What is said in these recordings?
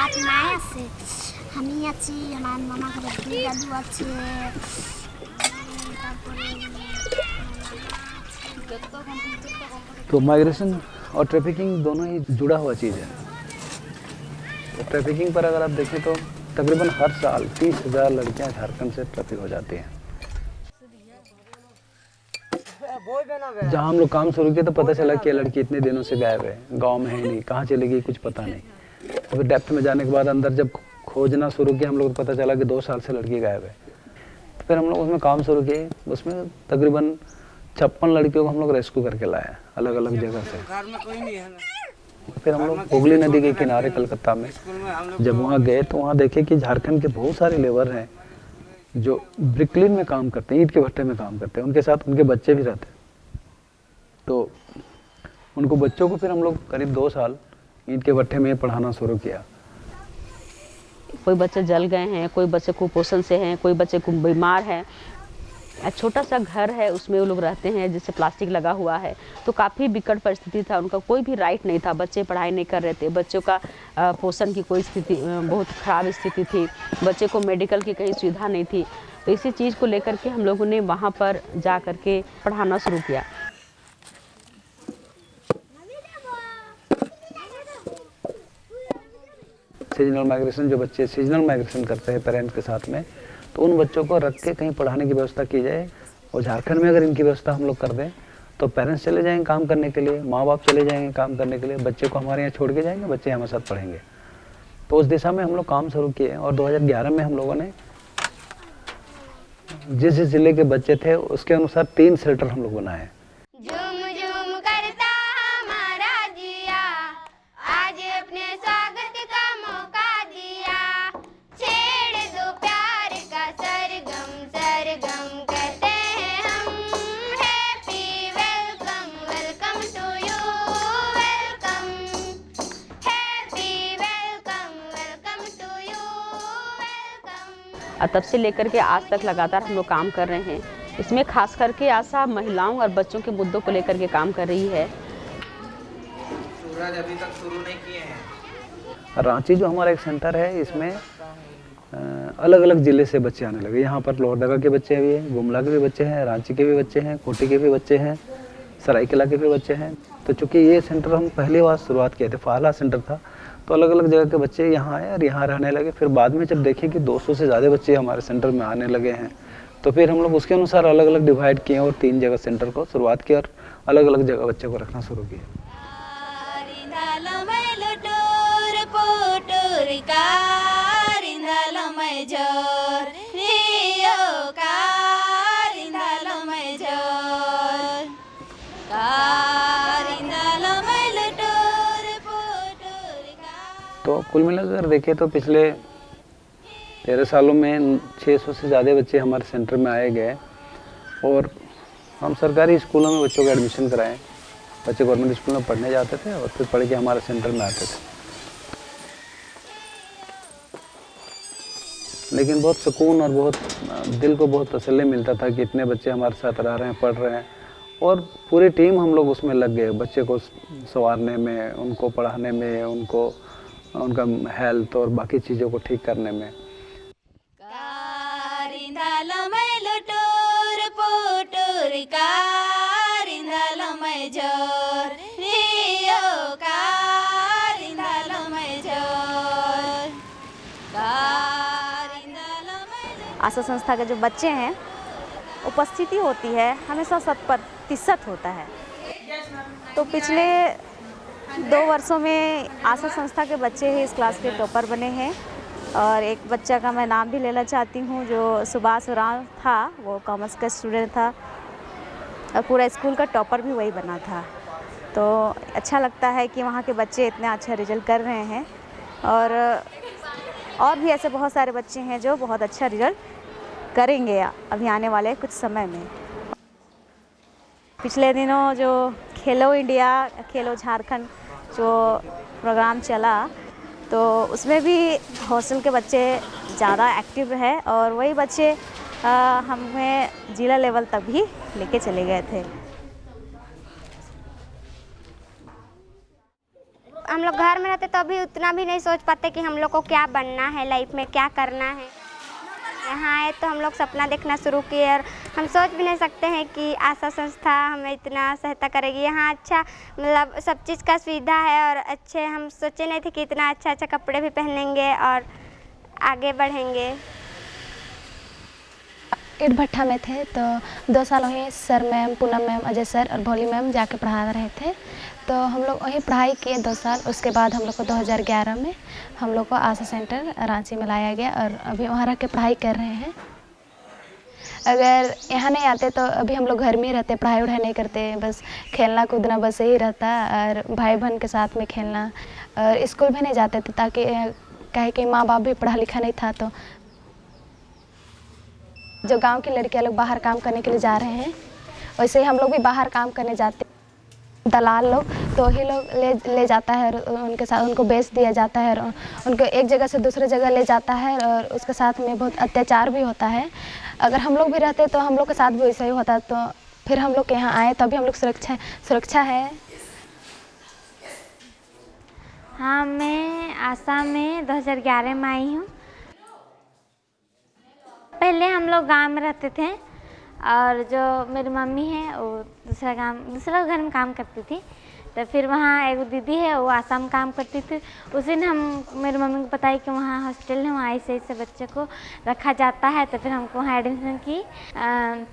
মায় আছে আমি আছি আমার মামা ঘরে দাদু আছে তারপরে तो माइग्रेशन और ट्रैफिकिंग दोनों ही जुड़ा हुआ चीज़ है। तो ट्रैफिकिंग पर अगर आप देखें तो तकरीबन हर साल 30,000 लड़कियां झारखंड से ट्रैफिक हो जाती हैं। जहाँ हम लोग काम शुरू किए तो पता चला कि ये लड़की इतने दिनों से गायब है, गांव में है नहीं, कहाँ चली गई कुछ पता नहीं। तो फिर डेप्थ में जाने के बाद अंदर जब खोजना शुरू किया हम लोग को पता चला कि 2 साल से लड़की गायब है। तो फिर हम लोग उसमें काम शुरू किए, उसमें तकरीबन 56 लड़कियों को हम लोग रेस्क्यू करके लाए अलग अलग जगह से। फिर हम लोग हुगली नदी के किनारे कलकत्ता में जब वहाँ गए तो वहाँ देखे कि झारखंड के बहुत सारे लेबर हैं जो ब्रिकलिन में काम करते हैं, ईंट के भट्टे में काम करते हैं, उनके साथ उनके बच्चे भी रहते हैं। तो उनको बच्चों को फिर हम लोग करीब 2 साल ईंट के भट्टे में पढ़ाना शुरू किया। कोई बच्चे जल गए हैं, कोई बच्चे कुपोषण से हैं, कोई बच्चे बीमार हैं। छोटा सा घर है उसमें वो लोग रहते हैं जिससे प्लास्टिक लगा हुआ है, तो काफ़ी विकट परिस्थिति था, उनका कोई भी राइट नहीं था, बच्चे पढ़ाई नहीं कर रहे थे, बच्चों का पोषण की कोई स्थिति बहुत ख़राब स्थिति थी, बच्चे को मेडिकल की कहीं सुविधा नहीं थी। तो इसी चीज़ को लेकर के हम लोगों ने वहाँ पर जा कर के पढ़ाना शुरू किया। सीजनल माइग्रेशन जो बच्चे सीजनल माइग्रेशन करते हैं पेरेंट्स के साथ में, तो उन बच्चों को रख के कहीं पढ़ाने की व्यवस्था की जाए। और झारखंड में अगर इनकी व्यवस्था हम लोग कर दें तो पेरेंट्स चले जाएंगे काम करने के लिए, माँ बाप चले जाएंगे काम करने के लिए, बच्चे को हमारे यहाँ छोड़ के जाएंगे, बच्चे हमारे साथ पढ़ेंगे। तो उस दिशा में हम लोग काम शुरू किए और 2011 में हम लोगों ने जिस जिस जिले के बच्चे थे उसके अनुसार 3 शेल्टर हम लोग बनाए। और तब से लेकर के आज तक लगातार हम लोग काम कर रहे हैं। इसमें खास करके आशा महिलाओं और बच्चों के मुद्दों को लेकर के काम कर रही है। सूरज अभी तक शुरू नहीं किए हैं। रांची जो हमारा एक सेंटर है इसमें अलग अलग ज़िले से बच्चे आने लगे। यहाँ पर लोहरदगा के बच्चे भी हैं, गुमला के भी बच्चे हैं, रांची के भी बच्चे हैं, कोटी के भी बच्चे हैं, सरायकेला के भी बच्चे हैं। तो चूँकि ये सेंटर हम पहली बार शुरुआत किए थे, फाहला सेंटर था, तो अलग अलग जगह के बच्चे यहाँ आए और यहाँ रहने लगे। फिर बाद में जब देखें कि 200 से ज़्यादा बच्चे हमारे सेंटर में आने लगे हैं तो फिर हम लोग उसके अनुसार अलग अलग डिवाइड किए और 3 जगह सेंटर को शुरुआत की और अलग अलग जगह बच्चे को रखना शुरू किया। तो कुल मिलाकर देखें तो पिछले 13 सालों में 600 से ज़्यादा बच्चे हमारे सेंटर में आए गए और हम सरकारी स्कूलों में बच्चों का एडमिशन कराएं। बच्चे गवर्नमेंट स्कूल में पढ़ने जाते थे और फिर पढ़ के हमारे सेंटर में आते थे। लेकिन बहुत सुकून और बहुत दिल को बहुत तसल्ली मिलता था कि इतने बच्चे हमारे साथ रह रहे हैं, पढ़ रहे हैं और पूरी टीम हम लोग उसमें लग गए, बच्चे को संवारने में, उनको पढ़ाने में, उनको उनका हेल्थ और बाकी चीज़ों को ठीक करने में। आशा संस्था के जो बच्चे हैं उपस्थिति होती है हमेशा 100% होता है। तो पिछले 2 वर्षों में आशा संस्था के बच्चे ही इस क्लास के टॉपर बने हैं और एक बच्चा का मैं नाम भी लेना चाहती हूँ जो सुभाष उरांव था, वो कॉमर्स का स्टूडेंट था और पूरा स्कूल का टॉपर भी वही बना था। तो अच्छा लगता है कि वहाँ के बच्चे इतना अच्छा रिजल्ट कर रहे हैं और भी ऐसे बहुत सारे बच्चे हैं जो बहुत अच्छा रिजल्ट करेंगे अभी आने वाले कुछ समय में। पिछले दिनों जो खेलो इंडिया, खेलो झारखंड जो प्रोग्राम चला तो उसमें भी हॉस्टल के बच्चे ज़्यादा एक्टिव है और वही बच्चे हमें ज़िला लेवल तक भी लेके चले गए थे। हम लोग घर में रहते तो अभी उतना भी नहीं सोच पाते कि हम लोग को क्या बनना है, लाइफ में क्या करना है। यहाँ आए तो हम लोग सपना देखना शुरू किए और हम सोच भी नहीं सकते हैं कि आशा संस्था हमें इतना सहायता करेगी। यहाँ अच्छा मतलब सब चीज़ का सुविधा है और अच्छे, हम सोचे नहीं थे कि इतना अच्छा अच्छा कपड़े भी पहनेंगे और आगे बढ़ेंगे। ईट भट्ठा में थे तो 2 साल हुए sir ma'am, Poonam ma'am, Ajay sir और भोली मैम जाके पढ़ा रहे थे। तो हम लोग वहीं पढ़ाई किए 2 साल। उसके बाद हम लोग को 2011 में हम लोग को आशा सेंटर रांची में लाया गया और अभी वहाँ रह के पढ़ाई कर रहे हैं। अगर यहाँ नहीं आते तो अभी हम लोग घर में ही रहते, पढ़ाई वढ़ाई नहीं करते, बस खेलना कूदना बस यही रहता और भाई बहन के साथ में खेलना। और स्कूल भी नहीं जाते थे ताकि कहे कि माँ बाप भी पढ़ा लिखा नहीं था। तो जो गांव की लड़कियां लोग बाहर काम करने के लिए जा रहे हैं वैसे ही हम लोग भी बाहर काम करने जाते। दलाल लोग तो ही लोग ले जाता है और उनके साथ उनको बेच दिया जाता है और उनको एक जगह से दूसरे जगह ले जाता है और उसके साथ में बहुत अत्याचार भी होता है। अगर हम लोग भी रहते तो हम लोग के साथ भी वैसा ही होता। तो फिर हम लोग यहाँ आए तभी हम लोग सुरक्षा है। हाँ, मैं आशा में 2011 में आई हूँ। पहले हम लोग गांव में रहते थे और जो मेरी मम्मी है वो दूसरा घर में काम करती थी। तो फिर वहाँ एक दीदी है वो आसाम काम करती थी। उस दिन मेरी मम्मी को बताई कि वहाँ हॉस्टल है, वहाँ ऐसे बच्चे को रखा जाता है। तो फिर हमको वहाँ एडमिशन की।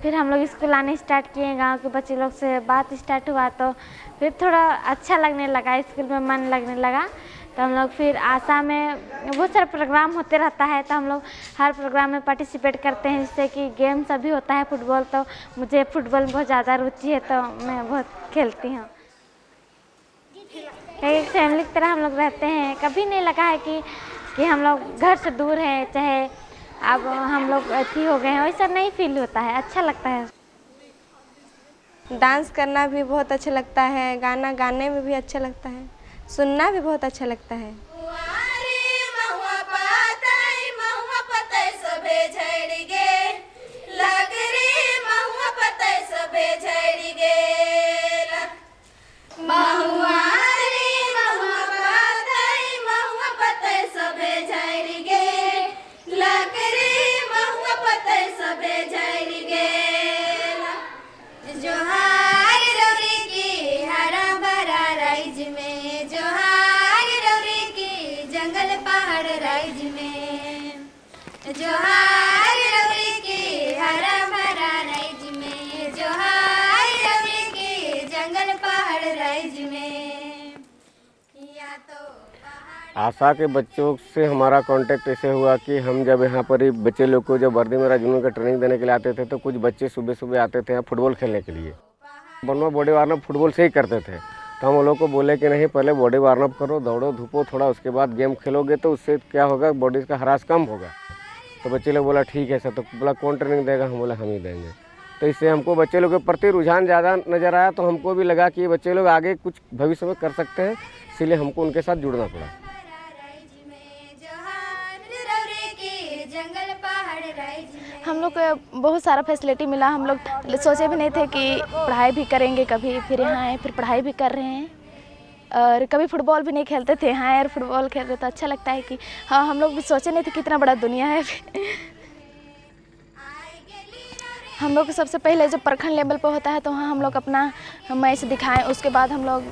फिर हम लोग स्कूल आने स्टार्ट किए, गांव के बच्चे लोग से बात स्टार्ट हुआ तो फिर थोड़ा अच्छा लगने लगा, स्कूल में मन लगने लगा। तो हम लोग फिर आशा में बहुत सारा प्रोग्राम होते रहता है तो हम लोग हर प्रोग्राम में पार्टिसिपेट करते हैं, जिससे कि गेम सभी होता है। फुटबॉल तो मुझे फुटबॉल में बहुत ज़्यादा रुचि है तो मैं बहुत खेलती हूँ। एक फैमिली की तरह हम लोग रहते हैं। कभी नहीं लगा है कि हम लोग घर से दूर हैं, चाहे अब हम लोग अच्छी हो गए हैं, वैसा नहीं फील होता है, अच्छा लगता है। डांस करना भी बहुत अच्छा लगता है, गाना गाने में भी अच्छा लगता है, सुनना भी बहुत अच्छा लगता है। आशा के बच्चों से हमारा कांटेक्ट ऐसे हुआ कि हम जब यहाँ पर ही बच्चे लोग को जब वर्दी में राजून का ट्रेनिंग देने के लिए आते थे तो कुछ बच्चे सुबह सुबह आते थे यहाँ फुटबॉल खेलने के लिए। बनवा बॉडी वार्म फुटबॉल से ही करते थे। तो हम उन लोग को बोले कि नहीं, पहले बॉडी वार्म अप करो, दौड़ो धूपो थोड़ा, उसके बाद गेम खेलोगे तो उससे क्या होगा, बॉडी का हरास कम होगा। तो बच्चे लोग बोला ठीक है सर। तो बोला कौन ट्रेनिंग देगा? हम बोला हम ही देंगे। तो इससे हमको बच्चे लोग के प्रति रुझान ज़्यादा नज़र आया। तो हमको भी लगा कि ये बच्चे लोग आगे कुछ भविष्य में कर सकते हैं, इसीलिए हमको उनके साथ जुड़ना पड़ा। हम लोग को बहुत सारा फैसिलिटी मिला। हम लोग सोचे भी नहीं थे कि पढ़ाई भी करेंगे कभी, फिर यहाँ आए फिर पढ़ाई भी कर रहे हैं। और कभी फुटबॉल भी नहीं खेलते थे, यहाँ यार फुटबॉल खेल रहे तो अच्छा लगता है कि हाँ, हम लोग भी सोचे नहीं थे कितना बड़ा दुनिया है। हम लोग सबसे पहले जब प्रखंड लेवल पर होता है तो वहाँ हम लोग अपना मैच दिखाएं। उसके बाद हम लोग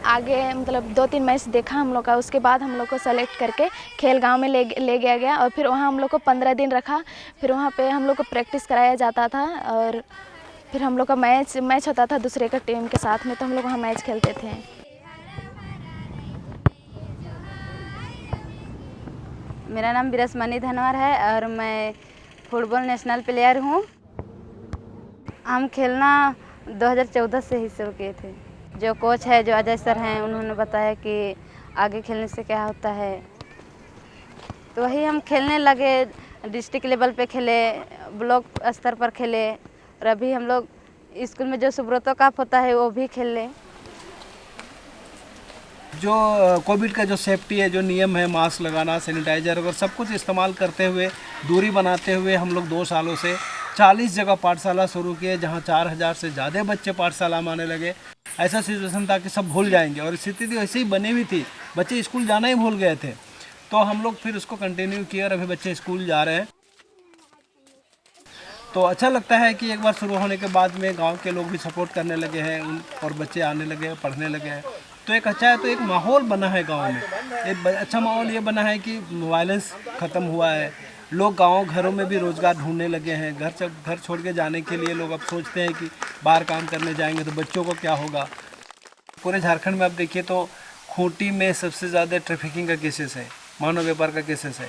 आगे मतलब 2-3 मैच देखा हम लोग का। उसके बाद हम लोग को सेलेक्ट करके खेल गांव में ले गया और फिर वहाँ हम लोग को 15 दिन रखा। फिर वहाँ पे हम लोग को प्रैक्टिस कराया जाता था और फिर हम लोग का मैच होता था दूसरे का टीम के साथ में, तो हम लोग वहाँ मैच खेलते थे। मेरा नाम बिरसमनी धनवर है और मैं फुटबॉल नेशनल प्लेयर हूँ। हम खेलना 2014 से ही शुरू किए थे। जो कोच है, जो अजय सर हैं, उन्होंने बताया कि आगे खेलने से क्या होता है, तो वही हम खेलने लगे। डिस्ट्रिक्ट लेवल पे खेले, ब्लॉक स्तर पर खेले और अभी हम लोग स्कूल में जो सुब्रतो कप होता है वो भी खेल लें। जो कोविड का जो सेफ्टी है, जो नियम है, मास्क लगाना, सैनिटाइजर और सब कुछ इस्तेमाल करते हुए, दूरी बनाते हुए हम लोग 2 सालों से 40 जगह पाठशाला शुरू किए, जहां 4000 से ज़्यादा बच्चे पाठशाला में आने लगे। ऐसा सिचुएशन था कि सब भूल जाएंगे, और स्थिति ऐसे ही बनी हुई थी, बच्चे स्कूल जाना ही भूल गए थे। तो हम लोग फिर उसको कंटिन्यू किया और अभी बच्चे स्कूल जा रहे हैं। तो अच्छा लगता है कि एक बार शुरू होने के बाद में गांव के लोग भी सपोर्ट करने लगे हैं और बच्चे आने लगे हैं, पढ़ने लगे हैं। तो एक अच्छा है, तो एक माहौल बना है गांव में। एक अच्छा माहौल ये बना है कि वायलेंस ख़त्म हुआ है, लोग गांव घरों में भी रोज़गार ढूंढने लगे हैं। घर छोड़ के जाने के लिए लोग अब सोचते हैं कि बाहर काम करने जाएंगे तो बच्चों को क्या होगा। पूरे झारखंड में आप देखिए तो खूंटी में सबसे ज़्यादा ट्रैफिकिंग का केसेस है, मानव व्यापार का केसेस है।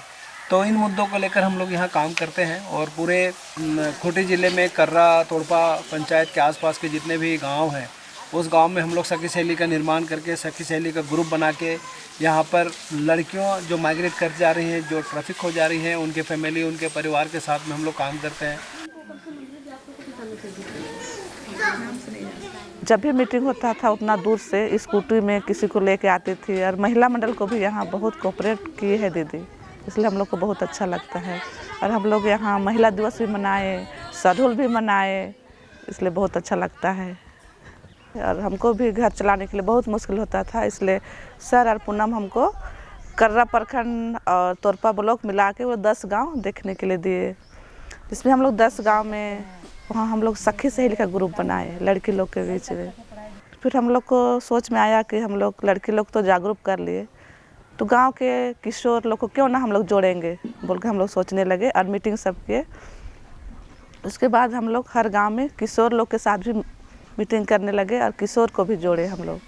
तो इन मुद्दों को लेकर हम लोग यहाँ काम करते हैं और पूरे खूंटी ज़िले में कर्रा तोड़पा पंचायत के आसपास के जितने भी गांव हैं, उस गांव में हम लोग सखी सहेली का निर्माण करके, सखी सहेली का ग्रुप बना के यहाँ पर लड़कियों जो माइग्रेट कर जा रही हैं, जो ट्रैफिक हो जा रही हैं, उनके फैमिली, उनके परिवार के साथ में हम लोग काम करते हैं। जब भी मीटिंग होता था उतना दूर से स्कूटी में किसी को लेके आती थी, और महिला मंडल को भी यहाँ बहुत कोऑपरेट की है दीदी, इसलिए हम लोग को बहुत अच्छा लगता है। और हम लोग यहाँ महिला दिवस भी मनाए, सरहुल भी मनाए, इसलिए बहुत अच्छा लगता है। और हमको भी घर चलाने के लिए बहुत मुश्किल होता था, इसलिए सर और पूनम हमको कर्रा प्रखंड और तोरपा ब्लॉक मिला के वो 10 गांव देखने के लिए दिए, जिसमें हम लोग 10 गांव में वहाँ हम लोग सखी सहेली का ग्रुप बनाए लड़की लोग के बीच में। फिर हम लोग को सोच में आया कि हम लोग लड़की लोग तो जागरूक कर लिए, तो गांव के किशोर लोग को क्यों ना हम लोग जोड़ेंगे बोल के हम लोग सोचने लगे और मीटिंग सब किए। उसके बाद हम लोग हर गांव में किशोर लोग के साथ भी मीटिंग करने लगे और किशोर को भी जोड़े हम लोग।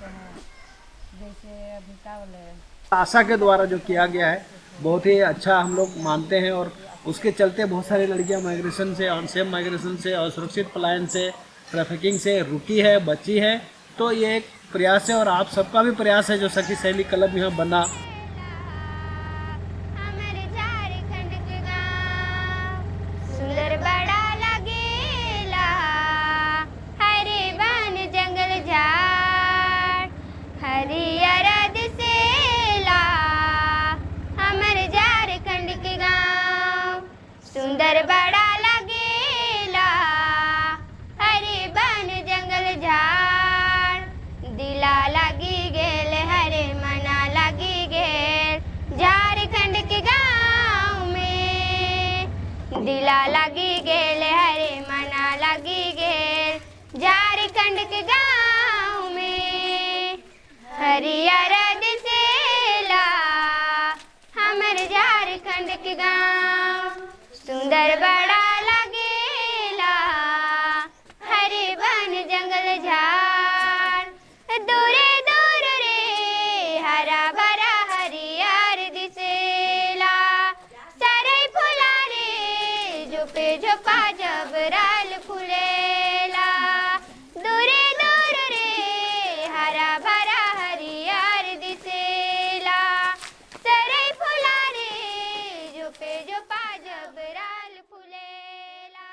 आशा के द्वारा जो किया गया है बहुत ही अच्छा हम लोग मानते हैं, और उसके चलते बहुत सारी लड़कियां माइग्रेशन से, अनसेफ माइग्रेशन से, असुरक्षित पलायन से, ट्रैफिकिंग से रुकी है, बची है। तो ये एक प्रयास है और आप सबका भी प्रयास है जो सखी सहेली क्लब यहाँ बना। सुंदर बड़ा लगेला, हरे बन जंगल झाड़, दिला लगी गेल हरे मना लगी गेल, झारखंड के गाँव में दिला लगी गेल हरे मना लगी गेल, झारखंड के गाँव में हरियर दिसेला हमर झारखंड के गाँव, सुंदर बड़ा लगेला हरे बन जंगल झाड़, दूरे दूर रे हरा भरा हरियर दिसेला, सारे फूला रे झुपे झोपा जब राल फूलेला, दूरे दूर रे हरा भरा हरियर दिसेला, सारे फूला रे झुपे झोपा जब राल फूलेला।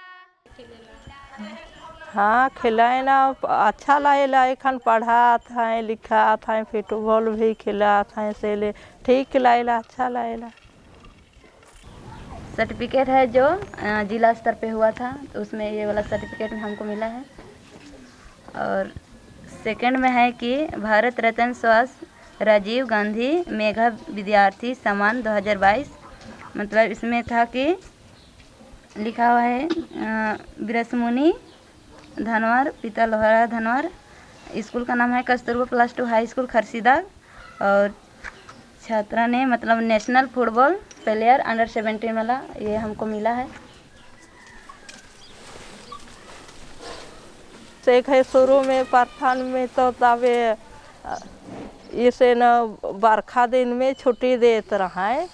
हाँ खिलाना अच्छा लगेला, एखन पढ़ात हैं लिखात हैं, फुटबॉल भी खिलात हैं, से ठीक लगेला, अच्छा लगेला। सर्टिफिकेट है जो जिला स्तर पे हुआ था, तो उसमें ये वाला सर्टिफिकेट हमको मिला है। और सेकंड में है कि भारत रत्न स्वास्थ्य राजीव गांधी मेधा विद्यार्थी सम्मान 2022, मतलब इसमें था कि लिखा हुआ है बिरसमुनि धनवार, पिता लोहारा धनवार, स्कूल का नाम है कस्तूरबा प्लस 2 हाई स्कूल खरसीदा, और छात्रा ने मतलब नेशनल फुटबॉल प्लेयर अंडर 17 वाला ये हमको मिला है। एक है शुरू में प्रथम में तो तबे इसे न बरखा दिन में छुट्टी देते रहे,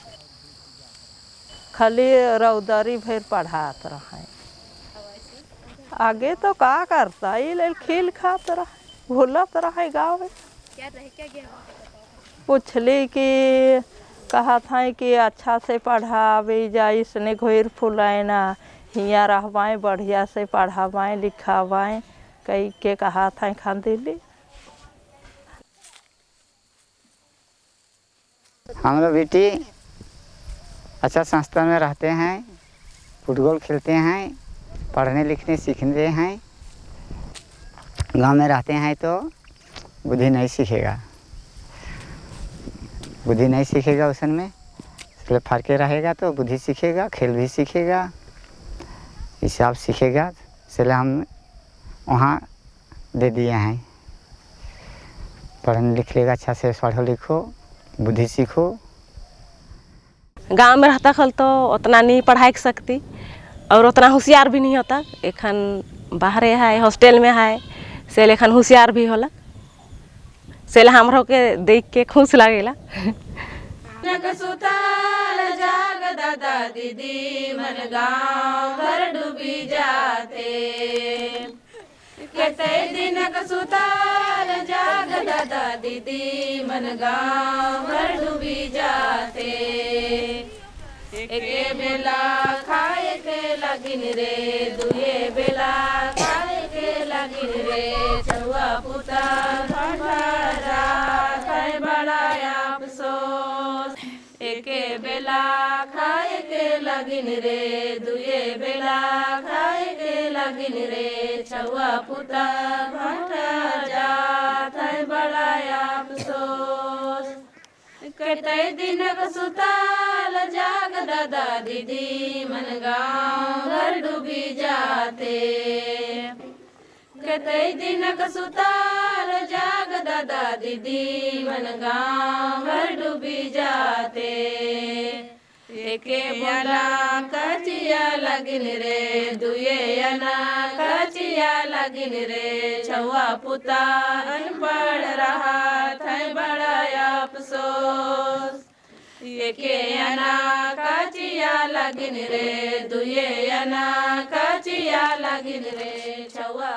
खाली रौदरी भर पढ़ात रहे, आगे तो का करता ये खेल खात रहे, भूलत रहे गाँव में। पूछली कि कहा था कि अच्छा से पढ़ावे जा, इसने घोर फुलाना हियाँ रहवाएँ, बढ़िया से पढ़ावाएँ लिखावाएँ, कई के कहा था खान दिल्ली। हम लोग बेटी अच्छा संस्था में रहते हैं, फुटबॉल खेलते हैं, पढ़ने लिखने सीखते हैं, गांव में रहते हैं तो बुद्धि नहीं सीखेगा, बुद्धि नहीं सीखेगा उसन में, इसलिए फरके रहेगा तो बुद्धि सीखेगा, खेल भी सीखेगा, हिसाब सीखेगा। इसलिए हम वहाँ दे दिए हैं, पढ़ने लिख लेगा, अच्छा से पढ़ो लिखो, बुद्धि सीखो। गांव में रहता खल तो उतना नहीं पढ़ाई सकती और उतना होशियार भी नहीं होता। एखन बाहर है, हॉस्टल में है, से एखन होशियार भी होला, से हमरो के देख के खुश लगेला। सुताल जाग दादा दीदी मन गाँव घर डूबी जाते, कहते दिन सुताल जाग दादा दीदी मन गाँव घर डूबी जाते, एके बेला खाए के लगिन रे, दुए बेला खाए के लगिन रे, चौआ पुता भंडारा खाए बड़ा अफसोस, एके बेला खाए के लगिन रे, दुए बेला खाए के लगिन रे, चौआ पुता भंडारा खाए बड़ा अफसोस, कते दिन सुताल जाग दादा दीदी मन गाँव घर डूबी जाते, कते दिन सुताल जाग दादा दीदी मन गाँव घर डूबी जाते, एके बोला कचिया लगिन रे, दुए अना कचिया लगिन रे, छुआ पुता अनपढ़ रहा था बड़ा अफसोस, एके अना कचिया लगिन रे, दुए अना कचिया लगिन रे, छुआ